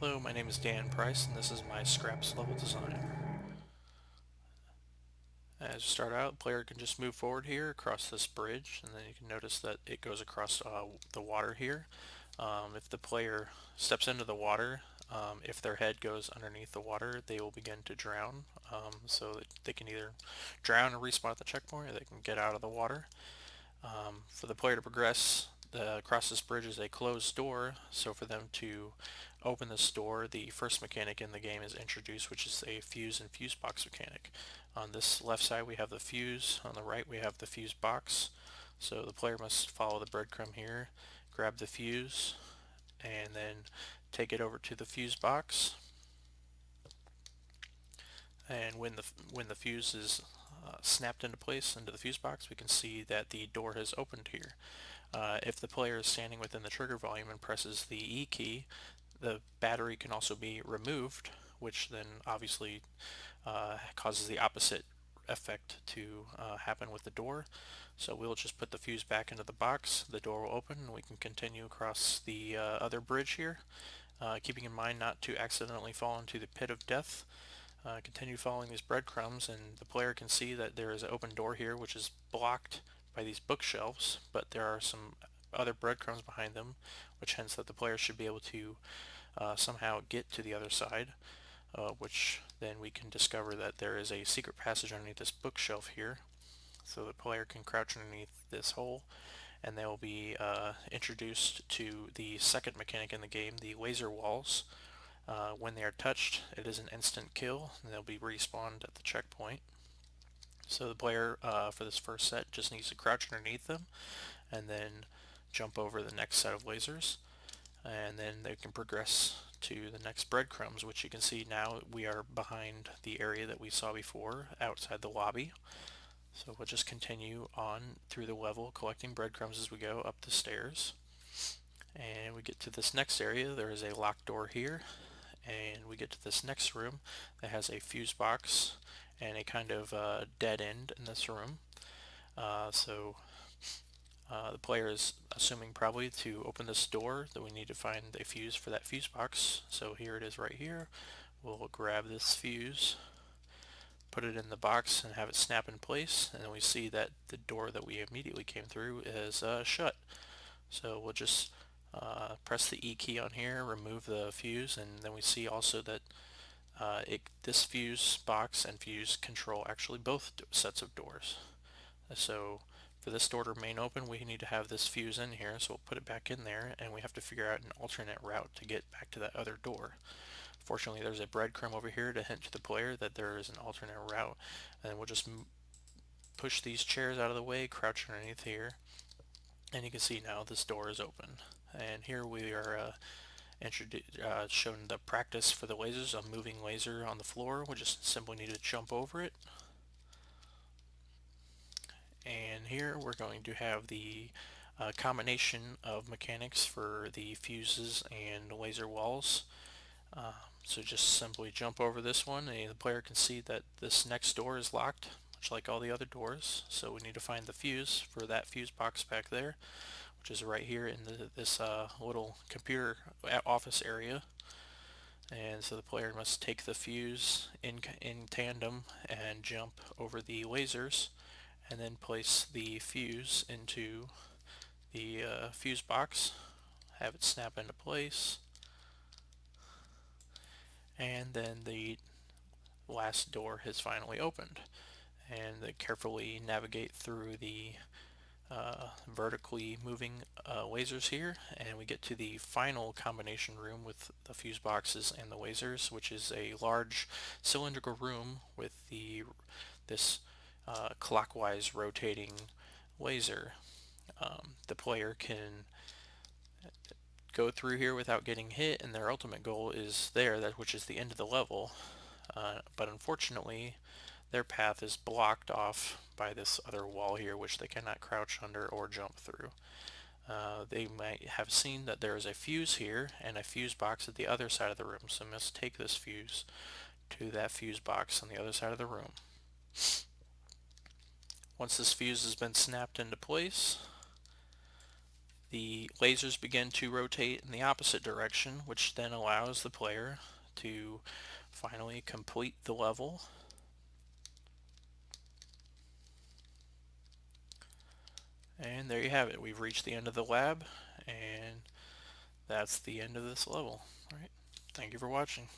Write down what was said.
Hello, my name is Dan Price, and this is my Scraps level design. As you start out, the player can just move forward here across this bridge, and then you can notice that it goes across the water here. If the player steps into the water, if their head goes underneath the water, they will begin to drown. So that they can either drown and respawn at the checkpoint, or they can get out of the water. For the player to progress across this bridge is a closed door, so for them to open this door, the first mechanic in the game is introduced, which is a fuse and fuse box mechanic. On this left side we have the fuse, on the right we have the fuse box. So the player must follow the breadcrumb here, grab the fuse, and then take it over to the fuse box. And when the fuse is snapped into place into the fuse box, we can see that the door has opened here. If the player is standing within the trigger volume and presses the E key, the battery can also be removed, which then obviously causes the opposite effect to happen with the door. So we'll just put the fuse back into the box, the door will open, and we can continue across the other bridge here, keeping in mind not to accidentally fall into the pit of death. Continue following these breadcrumbs, and the player can see that there is an open door here which is blocked by these bookshelves, but there are some other breadcrumbs behind them, which hence that the player should be able to somehow get to the other side, which then we can discover that there is a secret passage underneath this bookshelf here. So the player can crouch underneath this hole, and they will be introduced to the second mechanic in the game, the laser walls. When they are touched, it is an instant kill, and they'll be respawned at the checkpoint. So the player for this first set just needs to crouch underneath them and then jump over the next set of lasers, and then they can progress to the next breadcrumbs, which you can see now we are behind the area that we saw before outside the lobby. So we'll just continue on through the level collecting breadcrumbs as we go up the stairs, and we get to this next area. There is a locked door here, and we get to this next room that has a fuse box and a kind of dead end in this room. The player is assuming probably to open this door that we need to find a fuse for that fuse box. So here it is right here. We'll grab this fuse, put it in the box, and have it snap in place, and then we see that the door that we immediately came through is shut. So we'll just press the E key on here, remove the fuse, and then we see also that this fuse box and fuse control actually both sets of doors. So for this door to remain open, we need to have this fuse in here, so we'll put it back in there, and we have to figure out an alternate route to get back to that other door. Fortunately, there's a breadcrumb over here to hint to the player that there is an alternate route, and we'll just push these chairs out of the way, crouch underneath here, and you can see now this door is open. And here we are shown the practice for the lasers. A moving laser on the floor, we just simply need to jump over it. And here we're going to have the combination of mechanics for the fuses and laser walls. So just simply jump over this one, and the player can see that this next door is locked, much like all the other doors. So we need to find the fuse for that fuse box back there, which is right here in this little computer office area. And so the player must take the fuse in tandem and jump over the lasers, and then place the fuse into the fuse box, have it snap into place, and then the last door has finally opened. And they carefully navigate through the vertically moving lasers here, and we get to the final combination room with the fuse boxes and the lasers, which is a large cylindrical room with this clockwise rotating laser. The player can go through here without getting hit, and their ultimate goal is there, which is the end of the level. But unfortunately, their path is blocked off by this other wall here, which they cannot crouch under or jump through. They might have seen that there is a fuse here and a fuse box at the other side of the room, so must take this fuse to that fuse box on the other side of the room. Once this fuse has been snapped into place, The lasers begin to rotate in the opposite direction, which then allows the player to finally complete the level. And there you have it. We've reached the end of the lab, and that's the end of this level. All right. Thank you for watching.